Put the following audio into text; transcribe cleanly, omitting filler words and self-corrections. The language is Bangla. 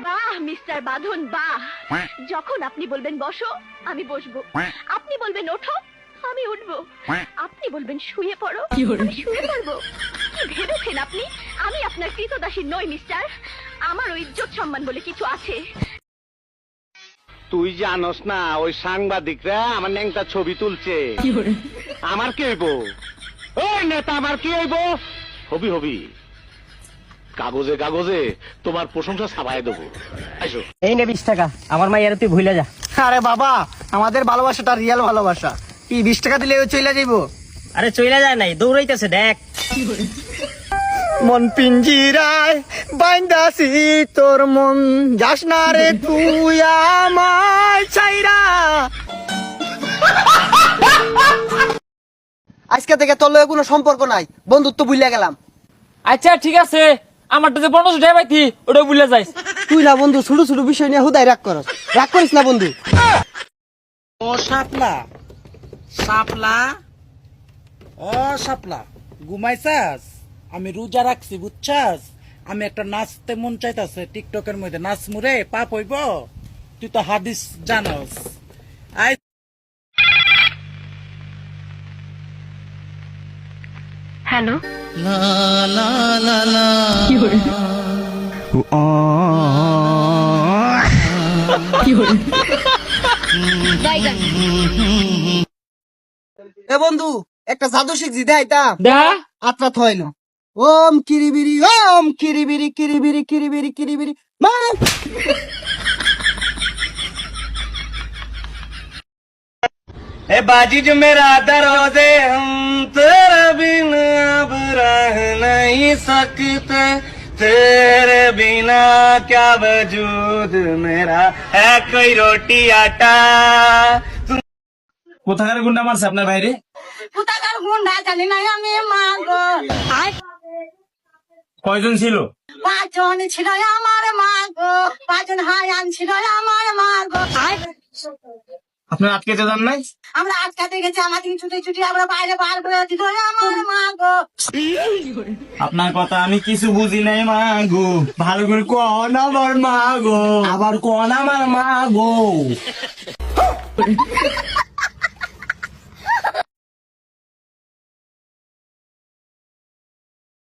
বাহ মিস্টার বাঁধন বাহ। যখন আপনি বলবেন বসো আমি বসবো, আপনি বলবেন ওঠো আমি উঠবো, আপনি বলবেন শুয়ে পড়ো আমি শুয়ে পড়বো। কি ভেবেছেন আপনি আমি আপনার কৃতদাসী নই মিস্টার? আমার ওই ইজ্জত সম্মান বলে কিছু আছে। তুই জানোস না ওই সাংবাদিকরা আমার ন্যাংটা ছবি তুলছে। আমার কি হইব? ওই নেতা আমার কি হইব? হবি হবি, কাগজে কাগজে তোমার প্রশংসা ছাপায় দেবো। আইসো। এই নে 20 টাকা, আমার মাইয়ারে তুই ভুলে যা। আরে বাবা, আমাদের ভালোবাসাটা রিয়েল ভালোবাসা। কি 20 টাকা দিলে ও চলে যাইবো? আরে চইলা যায় নাই, দৌড়াইতেছে দেখ। মন পিঞ্জিরায় বাইন্দাছি তোর মন, যাস না রে তুই আমায় চাইরা। আজকে থেকে তোর লগে কোনো সম্পর্ক নাই, বন্ধুত্ব ভুলে গেলাম। আচ্ছা ঠিক আছে, আমারটা যে 500 টাকা পাইতি ওটা ভুলে যাইস। তুই না বন্ধু ছোট ছোট বিষয় নিয়ে হুদাই রাগ করস, রাগ করিস না বন্ধু। ও শাপলা শাপলা, ও শাপলা ঘুমাইছাস? আমি রোজা রাখছি বুঝছাস? আমি একটা নাচতে মন চাইতাছে, টিকটকের মধ্যে নাচ মুরে পাপ হইব। তুই তো হাদিস জানস। আই হ্যালো এ বন্ধু, একটা জাদু শিখছি দেখাইতা? দেখা আত্রা থইল। ওম কিরিবিরি ওম কিরিবিরি কিরিবিরি কিরিবিরি কিরিবিরি মা। ए बाजी जो मेरा दरवाजे हम तेरे बिना अब रह नहीं सकते, तेरे बिना क्या वजूद मेरा है कोई रोटी आटा। কোথাকার গুন্ডা মারছে আপনার বাইরে? কোথাকার গুন্ডা জানি না আমি মা গো। কয়জন ছিল? 5 জন ছিল আমার মা গো, 5 জন হায়ান ছিল আমার মা গো। আপনার আটকেতে যান নাই? আমরা আটকাতে গেছি, আমাকে ছুটি ছুটি আমরা বাইরে বার করে দিল আমার মা গো। আপনার কথা আমি কিছু বুঝি নাই মা গো, ভালো করে কোন আমার মা গো, আবার কোন আমার মা গো।